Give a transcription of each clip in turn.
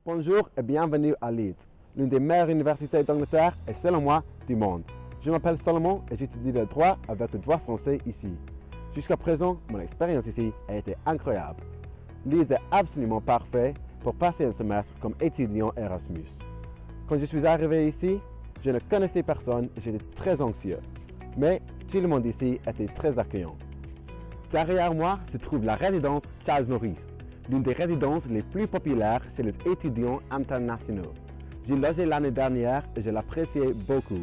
Bonjour et bienvenue à Leeds, l'une des meilleures universités d'Angleterre et selon moi du monde. Je m'appelle Solomon et j'étudie le droit avec le droit français ici. Jusqu'à présent, mon expérience ici a été incroyable. Leeds est absolument parfait pour passer un semestre comme étudiant Erasmus. Quand je suis arrivé ici, je ne connaissais personne et j'étais très anxieux. Mais tout le monde ici était très accueillant. Derrière moi se trouve la résidence Charles Maurice, l'une des résidences les plus populaires chez les étudiants internationaux. J'y logé l'année dernière et je l'appréciais beaucoup.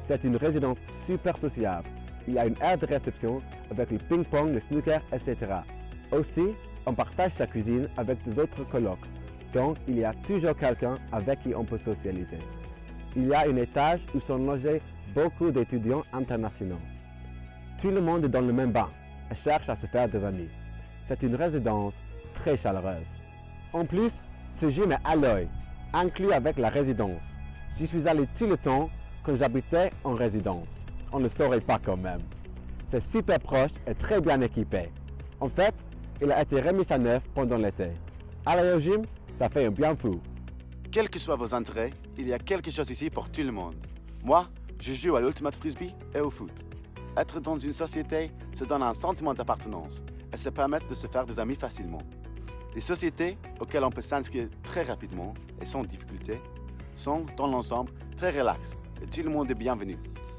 C'est une résidence super sociable. Il y a une aire de réception avec le ping-pong, le snooker, etc. Aussi, on partage sa cuisine avec des autres colocs. Donc, il y a toujours quelqu'un avec qui on peut socialiser. Il y a un étage où sont logés beaucoup d'étudiants internationaux. Tout le monde est dans le même banc et cherche à se faire des amis. C'est une résidence très chaleureuse. En plus, ce gym est à l'œil, inclus avec la résidence. J'y suis allé tout le temps quand j'habitais en résidence. On ne le saurait pas quand même. C'est super proche et très bien équipé. En fait, il a été remis à neuf pendant l'été. Aller au gym, ça fait un bien fou. Quels que soient vos intérêts, il y a quelque chose ici pour tout le monde. Moi, je joue à l'Ultimate Frisbee et au foot. Être dans une société, ça donne un sentiment d'appartenance et ça permet de se faire des amis facilement. Les sociétés auxquelles on peut s'inscrire très rapidement et sans difficulté sont, dans l'ensemble, très relaxes et tout le monde est bienvenu,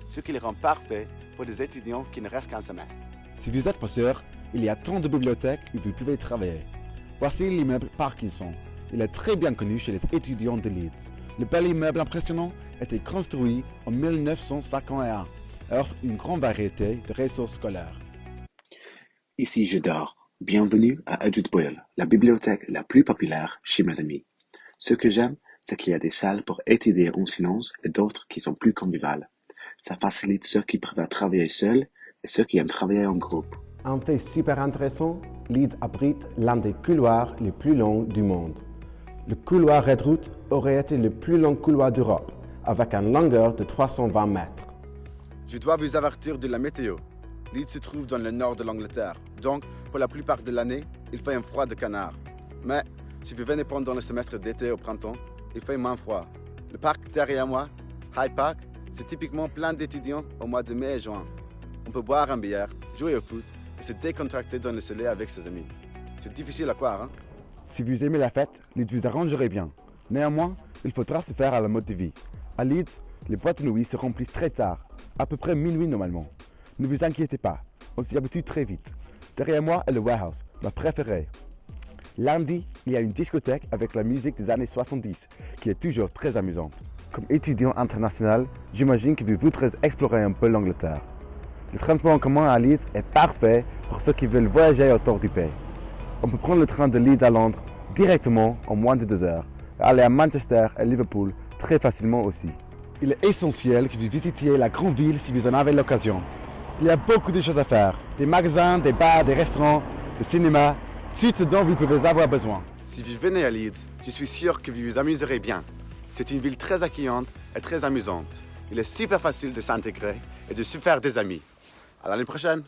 ce qui les rend parfaits pour des étudiants qui ne restent qu'un semestre. Si vous êtes pas sûr, il y a tant de bibliothèques où vous pouvez travailler. Voici l'immeuble Parkinson. Il est très bien connu chez les étudiants de Leeds. Le bel immeuble impressionnant a été construit en 1951 et offre une grande variété de ressources scolaires. Ici je dors. Bienvenue à Edward Boyle, la bibliothèque la plus populaire chez mes amis. Ce que j'aime, c'est qu'il y a des salles pour étudier en silence et d'autres qui sont plus conviviales. Ça facilite ceux qui préfèrent travailler seuls et ceux qui aiment travailler en groupe. Un fait super intéressant, Leeds abrite l'un des couloirs les plus longs du monde. Le couloir Red Route aurait été le plus long couloir d'Europe, avec une longueur de 320 mètres. Je dois vous avertir de la météo. Leeds se trouve dans le nord de l'Angleterre, donc pour la plupart de l'année, il fait un froid de canard. Mais si vous venez pendant le semestre d'été au printemps, il fait moins froid. Le parc derrière moi, Hyde Park, c'est typiquement plein d'étudiants au mois de mai et juin. On peut boire un bière, jouer au foot et se décontracter dans le soleil avec ses amis. C'est difficile à croire, hein? Si vous aimez la fête, Leeds vous arrangerait bien. Néanmoins, il faudra se faire à la mode de vie. À Leeds, les boîtes de nuit se remplissent très tard, à peu près minuit normalement. Ne vous inquiétez pas, on s'y habitue très vite. Derrière moi est le Warehouse, ma préférée. Lundi, il y a une discothèque avec la musique des années 70, qui est toujours très amusante. Comme étudiant international, j'imagine que vous voudrez explorer un peu l'Angleterre. Le transport en commun à Leeds est parfait pour ceux qui veulent voyager autour du pays. On peut prendre le train de Leeds à Londres directement en moins de 2 heures, et aller à Manchester et Liverpool très facilement aussi. Il est essentiel que vous visitiez la grande ville si vous en avez l'occasion. Il y a beaucoup de choses à faire, des magasins, des bars, des restaurants, des cinémas, tout ce dont vous pouvez avoir besoin. Si vous venez à Leeds, je suis sûr que vous vous amuserez bien. C'est une ville très accueillante et très amusante. Il est super facile de s'intégrer et de se faire des amis. À l'année prochaine!